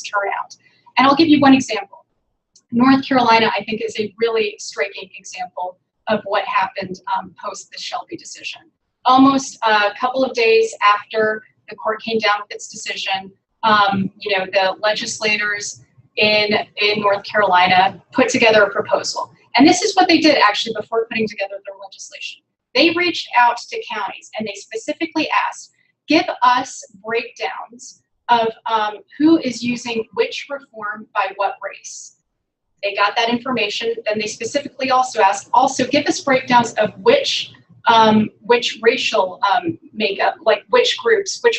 turnout. And I'll give you one example. North Carolina, I think, is a really striking example of what happened post the Shelby decision. Almost a couple of days after the court came down with its decision, the legislators in North Carolina put together a proposal. And this is what they did actually before putting together their legislation. They reached out to counties and they specifically asked, give us breakdowns of who is using which reform by what race. They got that information. Then they specifically also asked, give us breakdowns of which racial makeup, like which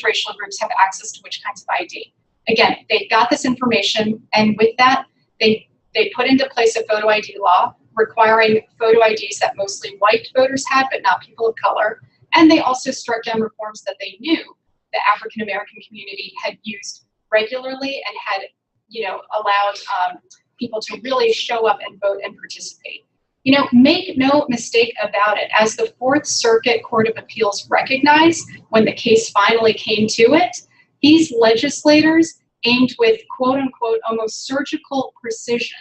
racial groups have access to which kinds of ID. Again, they got this information, and with that, they put into place a photo ID law requiring photo IDs that mostly white voters had, but not people of color. And they also struck down reforms that they knew the African American community had used regularly and had, allowed people to really show up and vote and participate. Make no mistake about it. As the Fourth Circuit Court of Appeals recognized when the case finally came to it, these legislators aimed with quote unquote almost surgical precision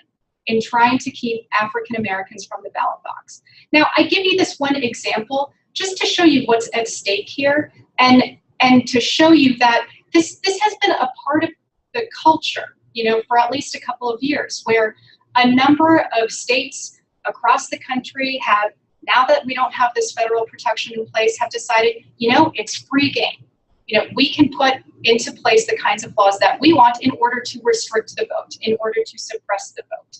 in trying to keep African Americans from the ballot box. Now, I give you this one example just to show you what's at stake here and to show you that this has been a part of the culture, for at least a couple of years, where a number of states across the country have, now that we don't have this federal protection in place, have decided, it's free game. We can put into place the kinds of laws that we want in order to restrict the vote, in order to suppress the vote.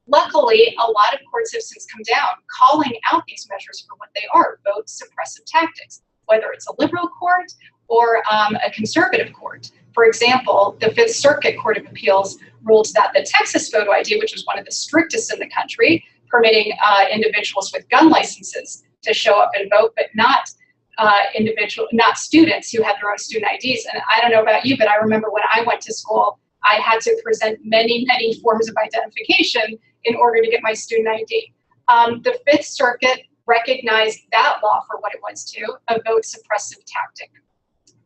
Luckily, a lot of courts have since come down calling out these measures for what they are, vote suppressive tactics, whether it's a liberal court or a conservative court. For example, the Fifth Circuit Court of Appeals ruled that the Texas photo ID, which was one of the strictest in the country, permitting individuals with gun licenses to show up and vote, but not students who had their own student IDs. And I don't know about you, but I remember when I went to school, I had to present many, many forms of identification in order to get my student ID. The Fifth Circuit recognized that law for what it was too, a vote suppressive tactic,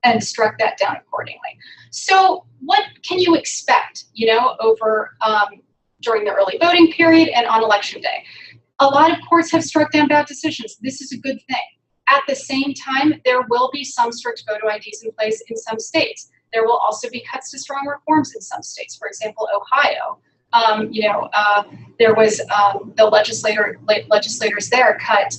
and struck that down accordingly. So what can you expect, over during the early voting period and on election day? A lot of courts have struck down bad decisions. This is a good thing. At the same time, there will be some strict photo IDs in place in some states. There will also be cuts to strong reforms in some states. For example, Ohio, there was the legislators there cut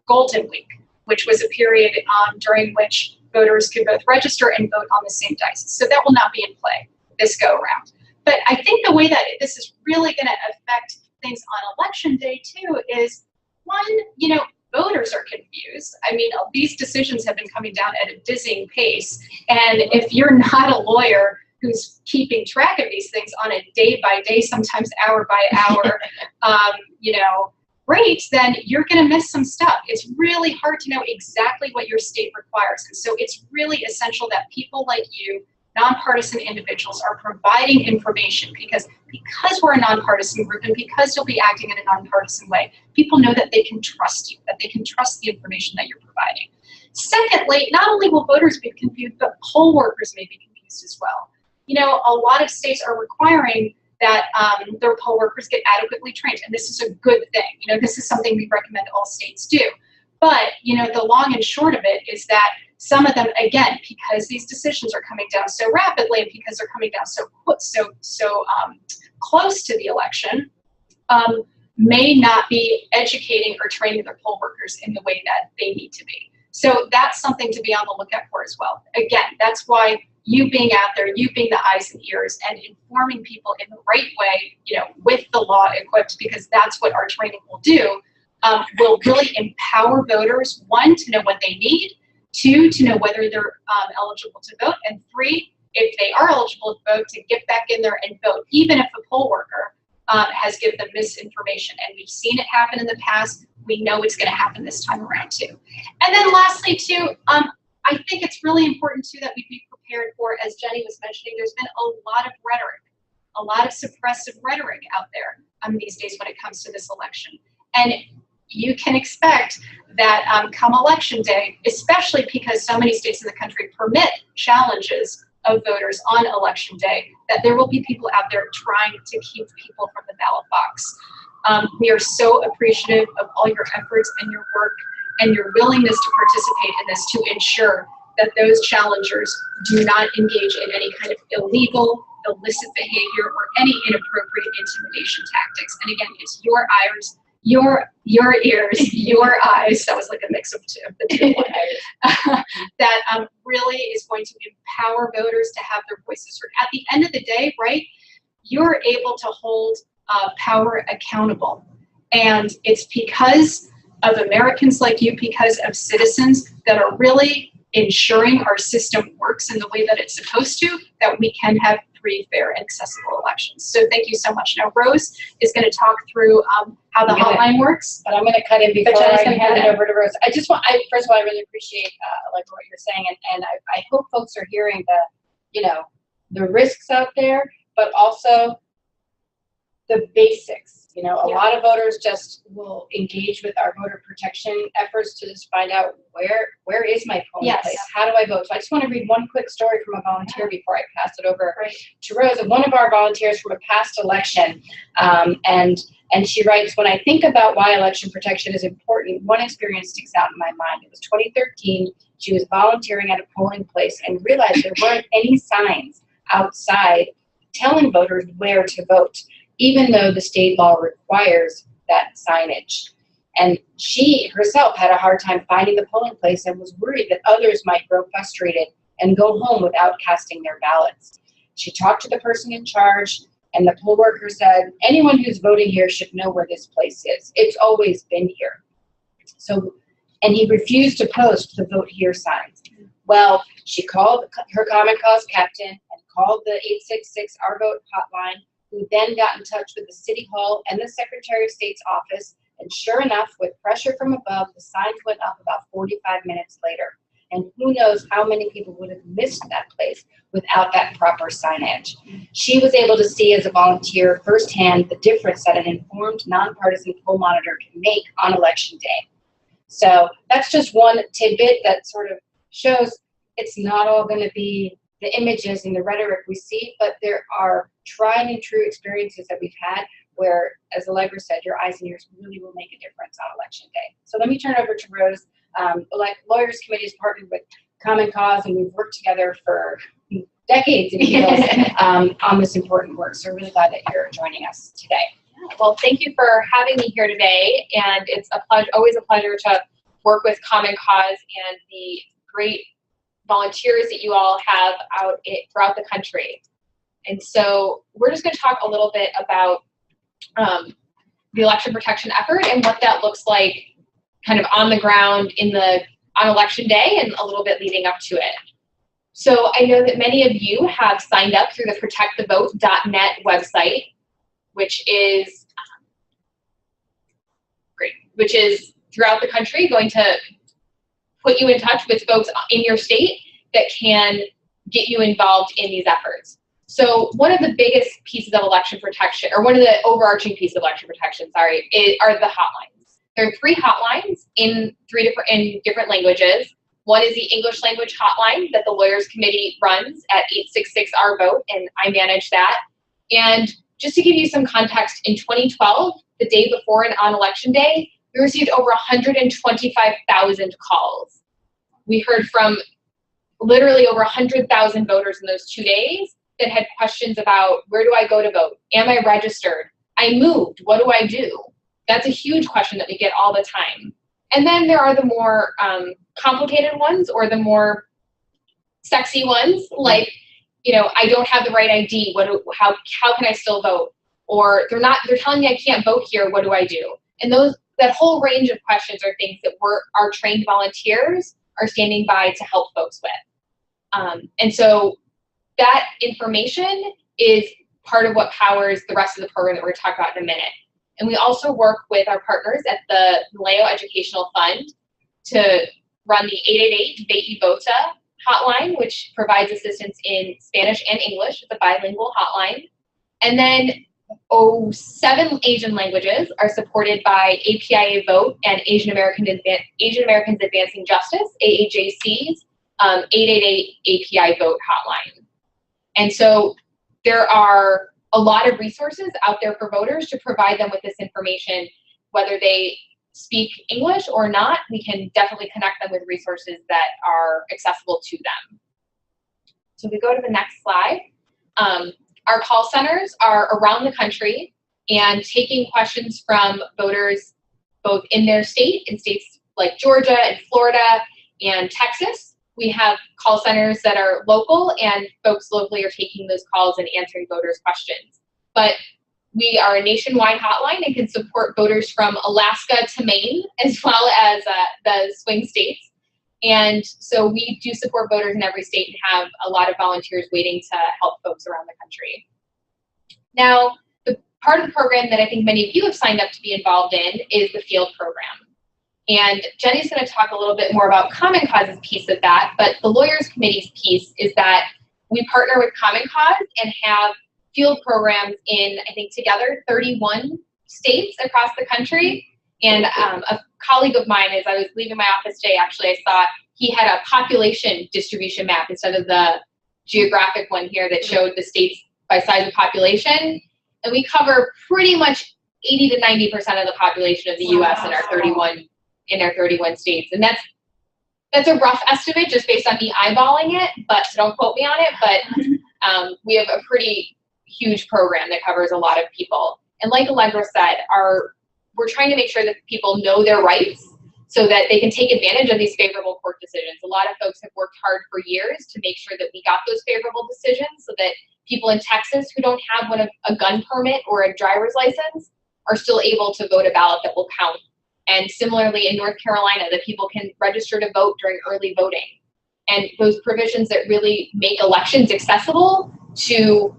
Golden Week, which was a period during which voters could both register and vote on the same dice. So that will not be in play this go around. But I think the way that this is really going to affect things on election day too is, one, voters are confused. I mean, these decisions have been coming down at a dizzying pace. And if you're not a lawyer who's keeping track of these things on a day by day, sometimes hour by hour, rate, then you're going to miss some stuff. It's really hard to know exactly what your state requires. And so it's really essential that people like you, nonpartisan individuals, are providing information because we're a nonpartisan group and because you'll be acting in a nonpartisan way, people know that they can trust you, that they can trust the information that you're providing. Secondly, not only will voters be confused, but poll workers may be confused as well. A lot of states are requiring that their poll workers get adequately trained, and this is a good thing. This is something we recommend all states do. But, the long and short of it is that some of them, again, because these decisions are coming down so rapidly and because they're coming down so close to the election, may not be educating or training their poll workers in the way that they need to be. So that's something to be on the lookout for as well. Again, that's why you being out there, you being the eyes and ears and informing people in the right way, with the law equipped, because that's what our training will do, will really empower voters, one, to know what they need, two, to know whether they're eligible to vote, and three, if they are eligible to vote, to get back in there and vote, even if a poll worker has given them misinformation. And we've seen it happen in the past. We know it's going to happen this time around too. And then lastly too, I think it's really important too that we be prepared for, as Jenny was mentioning, there's been a lot of rhetoric, a lot of suppressive rhetoric out there these days when it comes to this election. And you can expect that come election day, especially because so many states in the country permit challenges of voters on election day, that there will be people out there trying to keep people from the ballot box. We are so appreciative of all your efforts and your work and your willingness to participate in this to ensure that those challengers do not engage in any kind of illegal, illicit behavior or any inappropriate intimidation tactics. And again, it's your ears, your ears, your eyes. That was like a mix of the two that really is going to empower voters to have their voices heard. At the end of the day, right, you're able to hold power accountable. And it's because of Americans like you, because of citizens that are really ensuring our system works in the way that it's supposed to, that we can have free, fair, and accessible elections. So thank you so much. Now, Rose is going to talk through how the hotline works. But I'm going to cut in before I hand it over to Rose. First of all, I really appreciate like what you're saying, and I hope folks are hearing the risks out there, but also the basics. A lot of voters just will engage with our voter protection efforts to just find out where is my polling place? How do I vote? So I just want to read one quick story from a volunteer before I pass it over to Rose. One of our volunteers from a past election, and she writes, when I think about why election protection is important, one experience sticks out in my mind. It was 2013. She was volunteering at a polling place and realized there weren't any signs outside telling voters where to vote, even though the state law requires that signage. And she herself had a hard time finding the polling place and was worried that others might grow frustrated and go home without casting their ballots. She talked to the person in charge, and the poll worker said, anyone who's voting here should know where this place is. It's always been here. And he refused to post the vote here signs. Well, she called her Common Cause captain and called the 866 Our Vote hotline, who then got in touch with the City Hall and the Secretary of State's office, and sure enough, with pressure from above, the signs went up about 45 minutes later. And who knows how many people would have missed that place without that proper signage. She was able to see as a volunteer firsthand the difference that an informed, nonpartisan poll monitor can make on election day. So that's just one tidbit that sort of shows it's not all going to be the images and the rhetoric we see, but there are tried and true experiences that we've had where, as Allegra said, your eyes and ears really will make a difference on election day. So let me turn over to Rose. Lawyers Committee has partnered with Common Cause, and we've worked together for decades on this important work. So we're really glad that you're joining us today. Well, thank you for having me here today, and it's always a pleasure to work with Common Cause and the great volunteers that you all have out throughout the country. And so we're just going to talk a little bit about the election protection effort and what that looks like kind of on the ground on election day and a little bit leading up to it. So I know that many of you have signed up through the protectthevote.net website, which is great, which is throughout the country going to put you in touch with folks in your state that can get you involved in these efforts. So one of the biggest pieces of election protection, or one of the overarching pieces of election protection, are the hotlines. There are 3 hotlines in different languages. One is the English language hotline that the Lawyers Committee runs at 866 Our Vote, and I manage that. And just to give you some context, in 2012, the day before and on election day, we received over 125,000 calls. We heard from literally over 100,000 voters in those 2 days that had questions about, where do I go to vote? Am I registered? I moved. What do I do? That's a huge question that we get all the time. And then there are the more complicated ones, or the more sexy ones, like, I don't have the right ID. How can I still vote? Or they're telling me I can't vote here. What do I do? And that whole range of questions are things that our trained volunteers are standing by to help folks with. And so that information is part of what powers the rest of the program that we're going to talk about in a minute. And we also work with our partners at the Naleo Educational Fund to run the 888-VETE-YVOTA hotline, which provides assistance in Spanish and English. It's a bilingual hotline. And then 7 Asian languages are supported by APIA Vote and Asian Americans Advancing Justice, AAJC's 888 API Vote hotline. And so there are a lot of resources out there for voters to provide them with this information, whether they speak English or not. We can definitely connect them with resources that are accessible to them. So if we go to the next slide, our call centers are around the country and taking questions from voters both in their state, in states like Georgia and Florida and Texas. We have call centers that are local, and folks locally are taking those calls and answering voters' questions. But we are a nationwide hotline and can support voters from Alaska to Maine, as well as the swing states. And so we do support voters in every state and have a lot of volunteers waiting to help folks around the country. Now, the part of the program that I think many of you have signed up to be involved in is the field program. And Jenny's going to talk a little bit more about Common Cause's piece of that, but the Lawyers Committee's piece is that we partner with Common Cause and have field programs in, I think, together 31 states across the country. And a colleague of mine, as I was leaving my office today, actually, I saw he had a population distribution map instead of the geographic one here that showed the states by size of population. And we cover pretty much 80 to 90% of the population of the US in our 31 states. And that's a rough estimate just based on me eyeballing it, but so don't quote me on it, but we have a pretty huge program that covers a lot of people. And like Allegra said, we're trying to make sure that people know their rights so that they can take advantage of these favorable court decisions. A lot of folks have worked hard for years to make sure that we got those favorable decisions so that people in Texas who don't have a gun permit or a driver's license are still able to vote a ballot that will count. And similarly in North Carolina, that people can register to vote during early voting. And those provisions that really make elections accessible to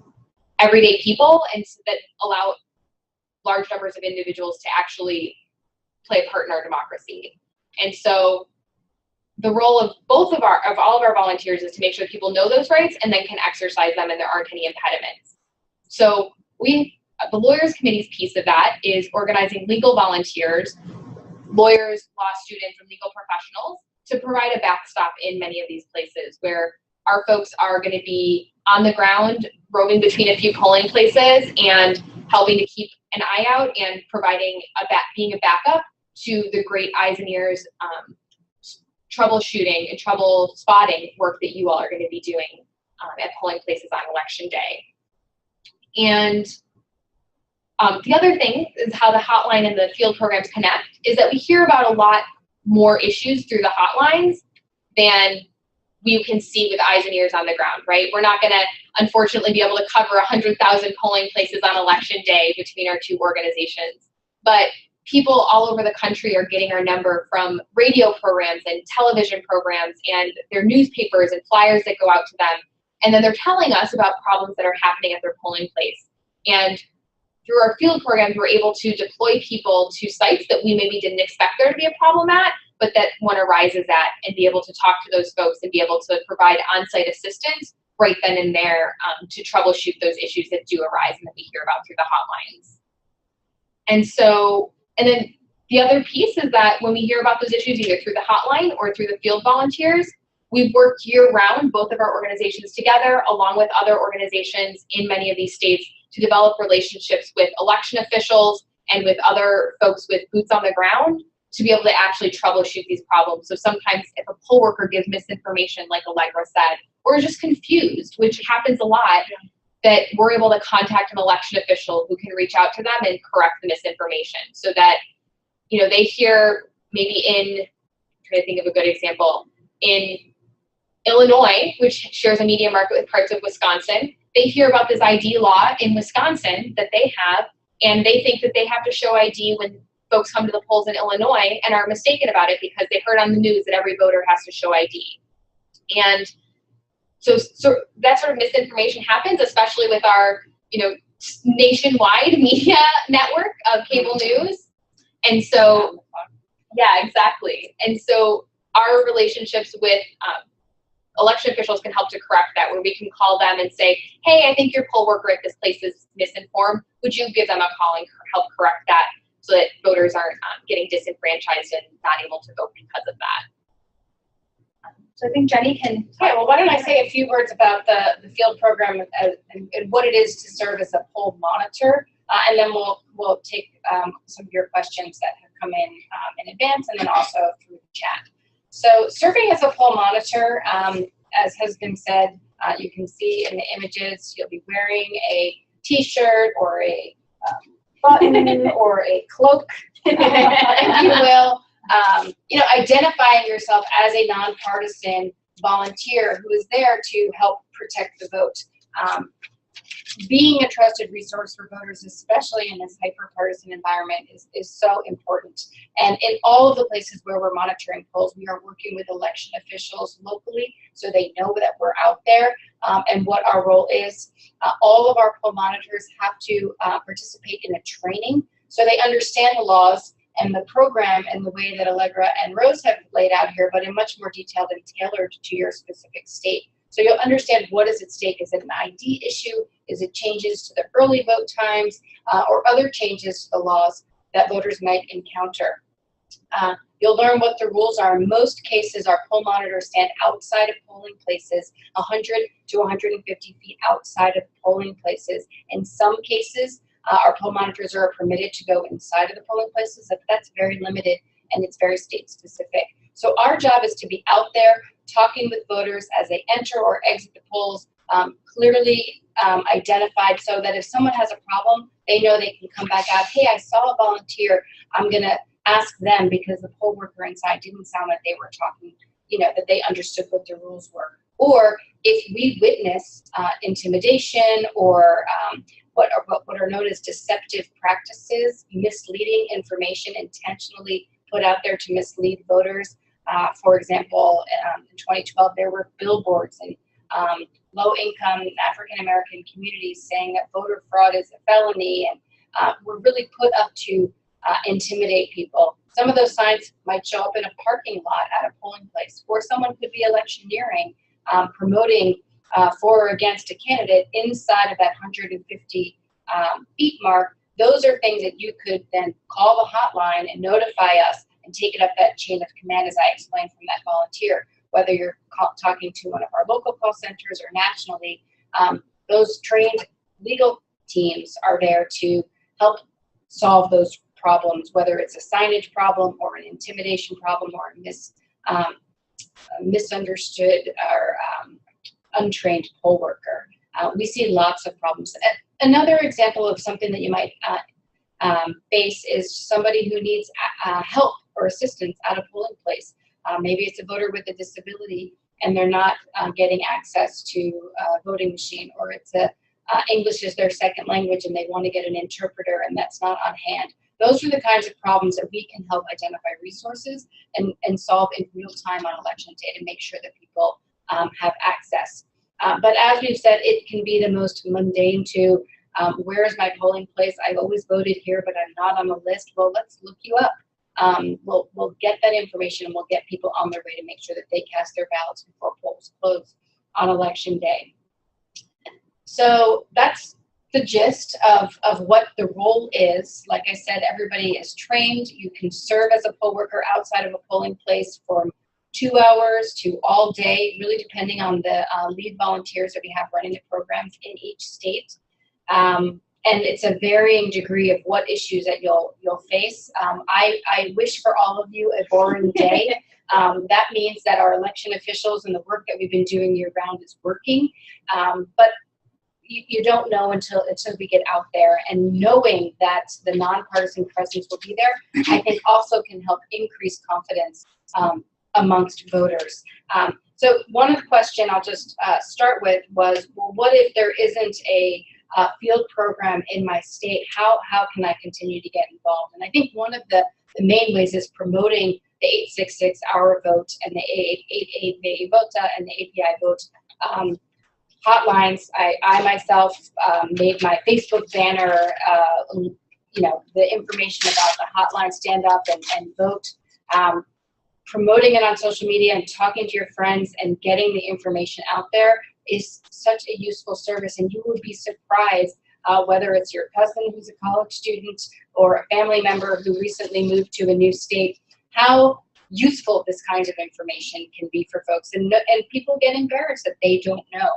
everyday people and so that allow large numbers of individuals to actually play a part in our democracy. And so the role of all of our volunteers is to make sure people know those rights and then can exercise them and there aren't any impediments. So the Lawyers Committee's piece of that is organizing legal volunteers, lawyers, law students, and legal professionals to provide a backstop in many of these places where our folks are going to be on the ground, roving between a few polling places and helping to keep an eye out and providing being a backup to the great eyes and ears troubleshooting and trouble spotting work that you all are going to be doing at polling places on election day. And the other thing is how the hotline and the field programs connect is that we hear about a lot more issues through the hotlines than we can see with eyes and ears on the ground, right? We're not going to, unfortunately, be able to cover 100,000 polling places on election day between our two organizations. But people all over the country are getting our number from radio programs and television programs and their newspapers and flyers that go out to them. And then they're telling us about problems that are happening at their polling place. And through our field programs, we're able to deploy people to sites that we maybe didn't expect there to be a problem at, but that one arises at, and be able to talk to those folks and be able to provide on-site assistance right then and there to troubleshoot those issues that do arise and that we hear about through the hotlines. And then the other piece is that when we hear about those issues, either through the hotline or through the field volunteers, we've worked year-round, both of our organizations together, along with other organizations in many of these states, to develop relationships with election officials and with other folks with boots on the ground to be able to actually troubleshoot these problems. So sometimes if a poll worker gives misinformation, like Allegra said, or is just confused, which happens a lot, that we're able to contact an election official who can reach out to them and correct the misinformation so that, they hear maybe I'm trying to think of a good example, in Illinois, which shares a media market with parts of Wisconsin, they hear about this ID law in Wisconsin that they have, and they think that they have to show ID when folks come to the polls in Illinois and are mistaken about it because they heard on the news that every voter has to show ID. And so that sort of misinformation happens, especially with our, nationwide media network of cable news. And so, yeah, exactly. And so our relationships with election officials can help to correct that, where we can call them and say, hey, I think your poll worker at this place is misinformed. Would you give them a call and help correct that so that voters aren't getting disenfranchised and not able to vote because of that? So I think Jenny can. Yeah, well, why don't I say a few words about the field program and what it is to serve as a poll monitor, and then we'll take some of your questions that have come in advance, and then also through the chat. So serving as a poll monitor, as has been said, you can see in the images, you'll be wearing a T-shirt or a button or a cloak, if you will. Identifying yourself as a nonpartisan volunteer who is there to help protect the vote. Being a trusted resource for voters, especially in this hyper-partisan environment, is so important. And in all of the places where we're monitoring polls, we are working with election officials locally so they know that we're out there and what our role is. All of our poll monitors have to participate in a training so they understand the laws and the program and the way that Allegra and Rose have laid out here, but in much more detailed and tailored to your specific state. So you'll understand what is at stake. Is it an ID issue? Is it changes to the early vote times or other changes to the laws that voters might encounter? You'll learn what the rules are. In most cases, our poll monitors stand outside of polling places, 100 to 150 feet outside of polling places. In some cases, our poll monitors are permitted to go inside of the polling places, but that's very limited and it's very state specific. So our job is to be out there talking with voters as they enter or exit the polls, clearly identified so that if someone has a problem, they know they can come back out. Hey, I saw a volunteer. I'm going to ask them because the poll worker inside didn't sound like they were talking, that they understood what the rules were. Or if we witness intimidation or what are known as deceptive practices, misleading information intentionally put out there to mislead voters. For example, in 2012, there were billboards in low-income African-American communities saying that voter fraud is a felony, and were really put up to intimidate people. Some of those signs might show up in a parking lot at a polling place, or someone could be electioneering, promoting for or against a candidate inside of that 150 feet mark. Those are things that you could then call the hotline and notify us and take it up that chain of command, as I explained from that volunteer. Whether you're talking to one of our local call centers or nationally, those trained legal teams are there to help solve those problems, whether it's a signage problem or an intimidation problem or a misunderstood or untrained poll worker. We see lots of problems. Another example of something that you might face is somebody who needs help or assistance at a polling place. Maybe it's a voter with a disability and they're not getting access to a voting machine, or it's English is their second language and they want to get an interpreter and that's not on hand. Those are the kinds of problems that we can help identify resources and solve in real time on election day to make sure that people have access. But as we've said, it can be the most mundane to where is my polling place? I've always voted here, but I'm not on the list. Well, let's look you up. We'll get that information and we'll get people on their way to make sure that they cast their ballots before polls close on election day. So that's the gist of what the role is. Like I said, everybody is trained. You can serve as a poll worker outside of a polling place for 2 hours to all day, really depending on the lead volunteers that we have running the programs in each state. And it's a varying degree of what issues that you'll face. I wish for all of you a boring day. That means that our election officials and the work that we've been doing year round is working. But you don't know until we get out there, and knowing that the nonpartisan presence will be there, I think also can help increase confidence amongst voters. So one question I'll just start with was, well, what if there isn't a field program in my state? How can I continue to get involved? And I think one of the main ways is promoting the 866 Our Vote and the 888 Vota and the API Vote hotlines. I myself made my Facebook banner, the information about the hotline, stand up and vote, promoting it on social media and talking to your friends and getting the information out there is such a useful service. And you would be surprised whether it's your cousin who's a college student or a family member who recently moved to a new state, how useful this kind of information can be for folks. And people get embarrassed that they don't know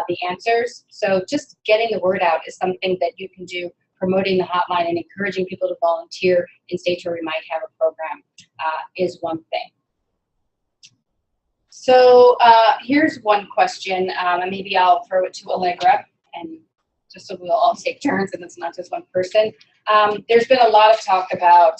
the answers. So just getting the word out is something that you can do, promoting the hotline and encouraging people to volunteer in states where we might have a program is one thing. So here's one question, and maybe I'll throw it to Allegra, and just so we'll all take turns and it's not just one person. There's been a lot of talk about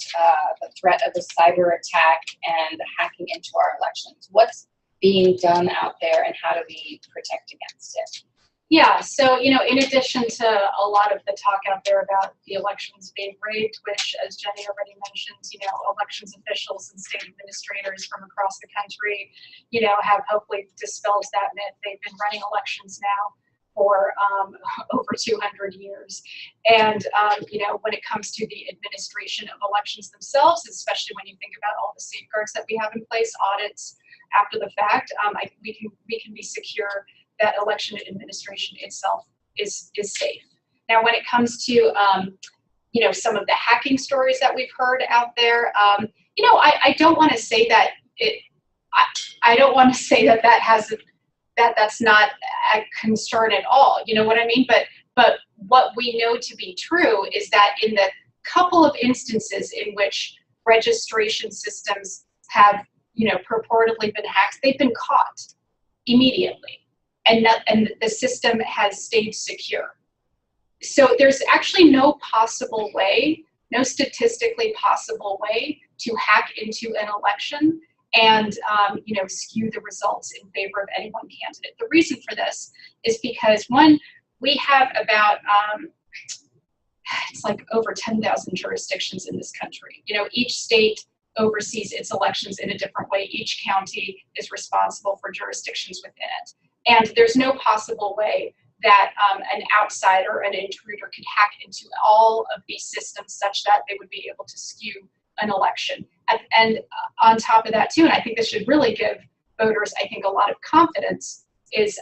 the threat of a cyber attack and hacking into our elections. What's being done out there, and how do we protect against it? Yeah, so, you know, in addition to a lot of the talk out there about the elections being rigged, which, as Jenny already mentioned, you know, elections officials and state administrators from across the country, you know, have hopefully dispelled that myth. They've been running elections now for over 200 years. And, you know, when it comes to the administration of elections themselves, especially when you think about all the safeguards that we have in place, audits after the fact, we can be secure that election administration itself is safe. Now, when it comes to, you know, some of the hacking stories that we've heard out there, you know, I don't want to say that I don't want to say that that's not a concern at all. You know what I mean? But what we know to be true is that in the couple of instances in which registration systems have, you know, purportedly been hacked, they've been caught immediately. And the system has stayed secure. So there's actually no possible way, no statistically possible way to hack into an election and you know, skew the results in favor of any one candidate. The reason for this is because, one, we have about it's like over 10,000 jurisdictions in this country. You know, each state oversees its elections in a different way. Each county is responsible for jurisdictions within it. And there's no possible way that an outsider, an intruder, could hack into all of these systems such that they would be able to skew an election. And on top of that, too, and I think this should really give voters, I think, a lot of confidence, is,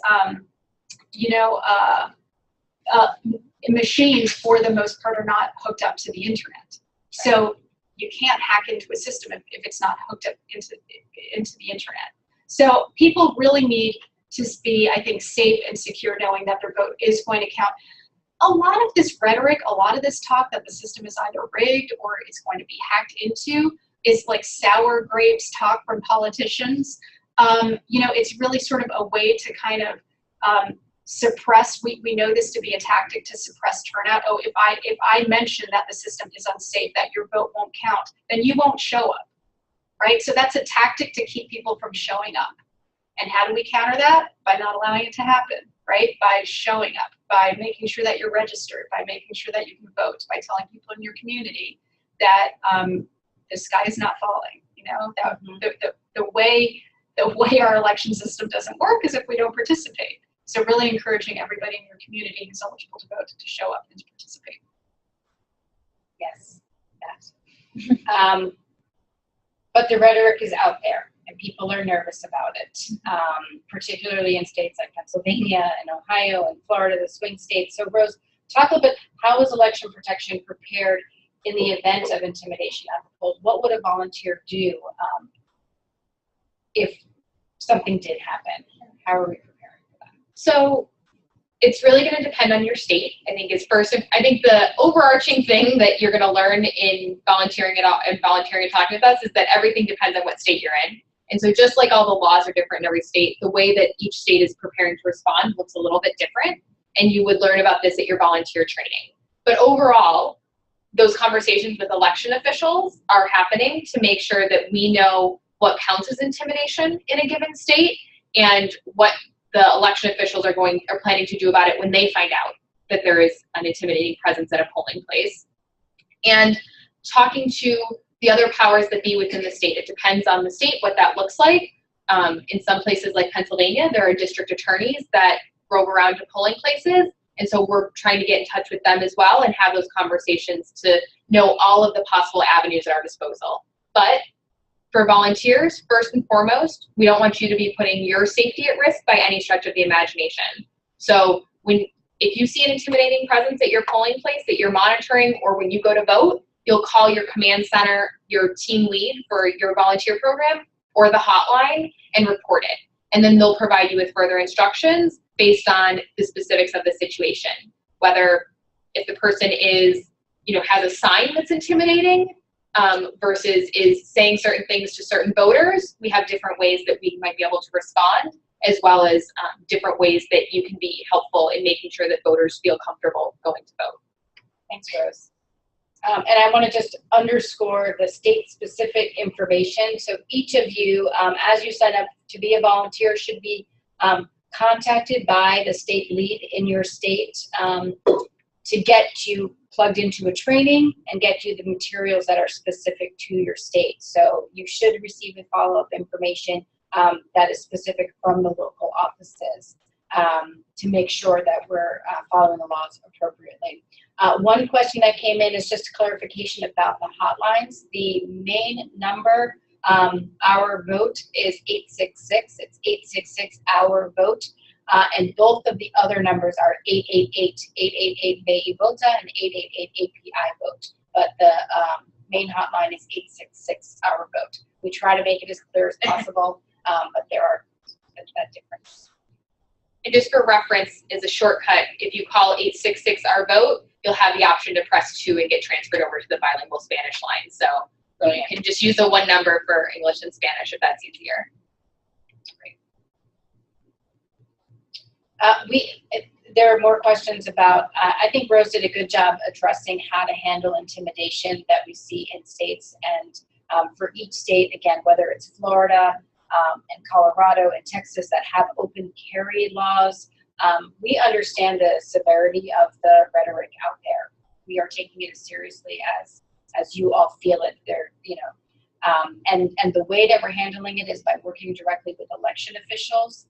you know, machines, for the most part, are not hooked up to the internet. So you can't hack into a system if it's not hooked up into the internet. So people really need to be, I think, safe and secure, knowing that their vote is going to count. A lot of this rhetoric, a lot of this talk that the system is either rigged or it's going to be hacked into is like sour grapes talk from politicians. You know, it's really sort of a way to kind of suppress. We know this to be a tactic to suppress turnout. Oh, if I mention that the system is unsafe, that your vote won't count, then you won't show up, right? So that's a tactic to keep people from showing up. And how do we counter that? By not allowing it to happen, right? By showing up, by making sure that you're registered, by making sure that you can vote, by telling people in your community that the sky is not falling. You know, that the way our election system doesn't work is if we don't participate. So really encouraging everybody in your community who's eligible to vote to show up and to participate. Yes, yes. But the rhetoric is out there, and people are nervous about it, particularly in states like Pennsylvania and Ohio and Florida, the swing states. So Rose, talk a little bit, how is election protection prepared in the event of intimidation at the polls? What would a volunteer do if something did happen? How are we preparing for that? So it's really going to depend on your state. I think I think the overarching thing that you're going to learn in volunteering and talking with us is that everything depends on what state you're in. And so just like all the laws are different in every state, the way that each state is preparing to respond looks a little bit different. And you would learn about this at your volunteer training. But overall, those conversations with election officials are happening to make sure that we know what counts as intimidation in a given state and what the election officials are planning to do about it when they find out that there is an intimidating presence at a polling place. And talking to the other powers that be within the state. It depends on the state what that looks like. In some places like Pennsylvania, there are district attorneys that rove around to polling places. And so we're trying to get in touch with them as well and have those conversations to know all of the possible avenues at our disposal. But for volunteers, first and foremost, we don't want you to be putting your safety at risk by any stretch of the imagination. So if you see an intimidating presence at your polling place that you're monitoring, or when you go to vote, you'll call your command center, your team lead for your volunteer program, or the hotline and report it. And then they'll provide you with further instructions based on the specifics of the situation. Whether if the person is, has a sign that's intimidating versus is saying certain things to certain voters, we have different ways that we might be able to respond, as well as different ways that you can be helpful in making sure that voters feel comfortable going to vote. Thanks, Rose. And I want to just underscore the state-specific information. So each of you, as you sign up to be a volunteer, should be contacted by the state lead in your state to get you plugged into a training and get you the materials that are specific to your state. So you should receive a follow-up information that is specific from the local offices to make sure that we're following the laws appropriately. One question that came in is just a clarification about the hotlines. The main number, Our Vote, is 866. It's 866 Our Vote. And both of the other numbers are 888-888-VEVOTA and 888-API-VOTE. But the main hotline is 866 Our Vote. We try to make it as clear as possible, but there are that difference. And just for reference, as a shortcut, if you call 866 Our Vote, you'll have the option to press 2 and get transferred over to the bilingual Spanish line. So you can just use the one number for English and Spanish if that's easier. There are more questions about, I think Rose did a good job addressing how to handle intimidation that we see in states. And for each state, again, whether it's Florida and Colorado and Texas that have open carry laws, we understand the severity of the rhetoric out there. We are taking it as seriously as you all feel it. There, and the way that we're handling it is by working directly with election officials,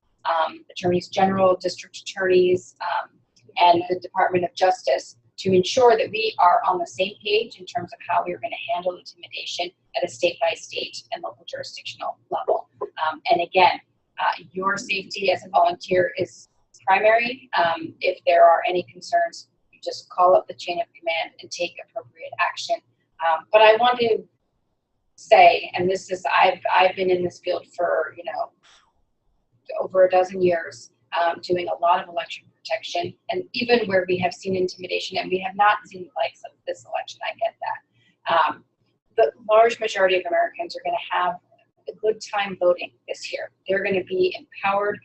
attorneys general, district attorneys, and the Department of Justice to ensure that we are on the same page in terms of how we're going to handle intimidation at a state-by-state and local jurisdictional level. And again, your safety as a volunteer is primary. If there are any concerns, you just call up the chain of command and take appropriate action. But I want to say, and this is, I've been in this field for, over a dozen years, doing a lot of election protection, and even where we have seen intimidation, and we have not seen the likes of this election, I get that. The large majority of Americans are going to have a good time voting this year. They're going to be empowered.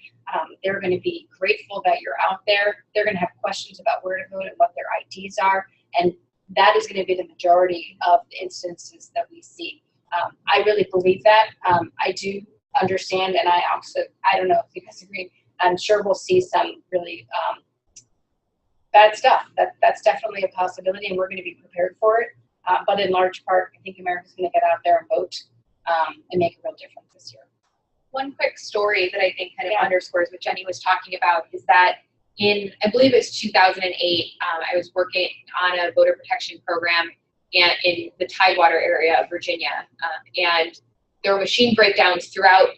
They're going to be grateful that you're out there. They're going to have questions about where to vote and what their IDs are, and that is going to be the majority of the instances that we see. I really believe that. I do understand, and I don't know if you disagree, I'm sure we'll see some really bad stuff. That's definitely a possibility, and we're going to be prepared for it. But in large part, I think America's going to get out there and vote and make a real difference this year. One quick story that I think kind of underscores what Jenny was talking about is that in, I believe it's 2008, I was working on a voter protection program in the Tidewater area of Virginia, and there were machine breakdowns throughout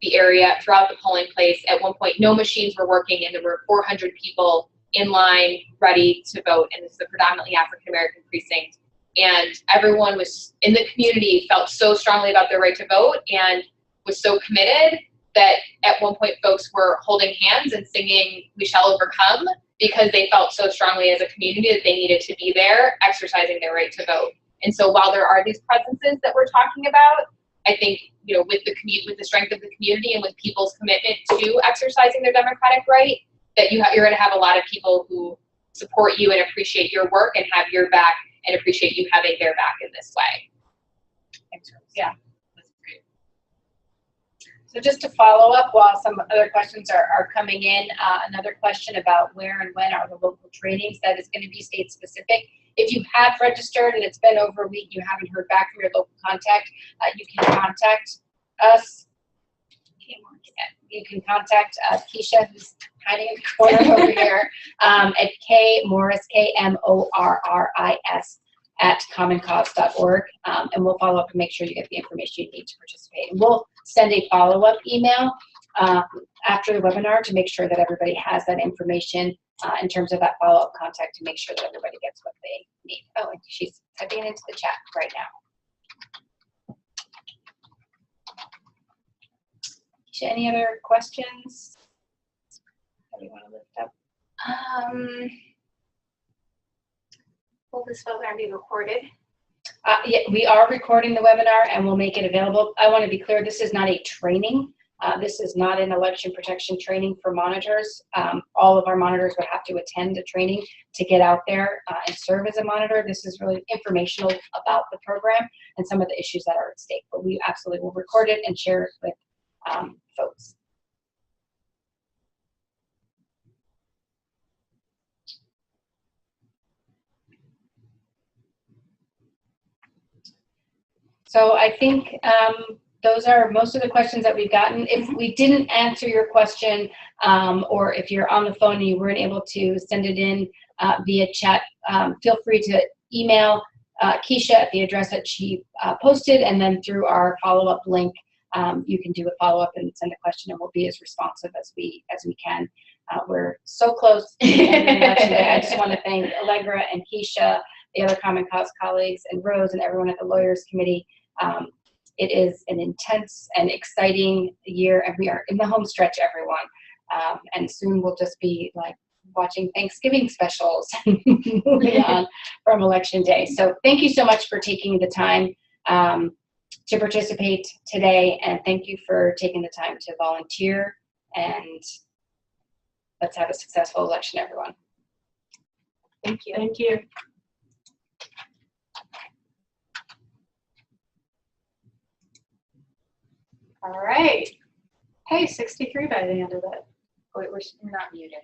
the area, throughout the polling place. At one point, no machines were working, and there were 400 people in line ready to vote, and this is a predominantly African-American precinct. And everyone was in the community felt so strongly about their right to vote and was so committed that at one point folks were holding hands and singing "We Shall Overcome" because they felt so strongly as a community that they needed to be there exercising their right to vote. And so while there are these presences that we're talking about, I think, with the strength of the community and with people's commitment to exercising their democratic right, that you're going to have a lot of people who support you and appreciate your work and have your back and appreciate you having their back in this way. Thanks, Rose. Yeah, that's great. So just to follow up while some other questions are coming in, another question about where and when are the local trainings. That is going to be state specific. If you have registered and it's been over a week, you haven't heard back from your local contact, you can contact us. You can contact Keisha, who's hiding in the corner over here, at Morris, KMORRIS, @commoncause.org, and we'll follow up and make sure you get the information you need to participate. And we'll send a follow-up email after the webinar to make sure that everybody has that information in terms of that follow-up contact to make sure that everybody gets what they need. Oh, and she's typing typing it into the chat right now. Keisha, any other questions that we want to lift up? Will this webinar be recorded? Yeah, we are recording the webinar and we'll make it available. I want to be clear, this is not a training. This is not an election protection training for monitors. All of our monitors would have to attend a training to get out there and serve as a monitor. This is really informational about the program and some of the issues that are at stake, but we absolutely will record it and share it with folks. So I think those are most of the questions that we've gotten. If we didn't answer your question, or if you're on the phone and you weren't able to send it in via chat, feel free to email Keisha at the address that she posted, and then through our follow-up link, you can do a follow-up and send a question, and we'll be as responsive as we can. We're so close to the end of the election day. I just want to thank Allegra and Keisha, the other Common Cause colleagues, and Rose, and everyone at the Lawyers Committee. It is an intense and exciting year, and we are in the home stretch, everyone. And soon we'll just be like watching Thanksgiving specials and moving on from Election Day. So thank you so much for taking the time to participate today, and thank you for taking the time to volunteer, and let's have a successful election, everyone. Thank you. Thank you. All right. Hey, 63 by the end of it. Wait, we're not muted.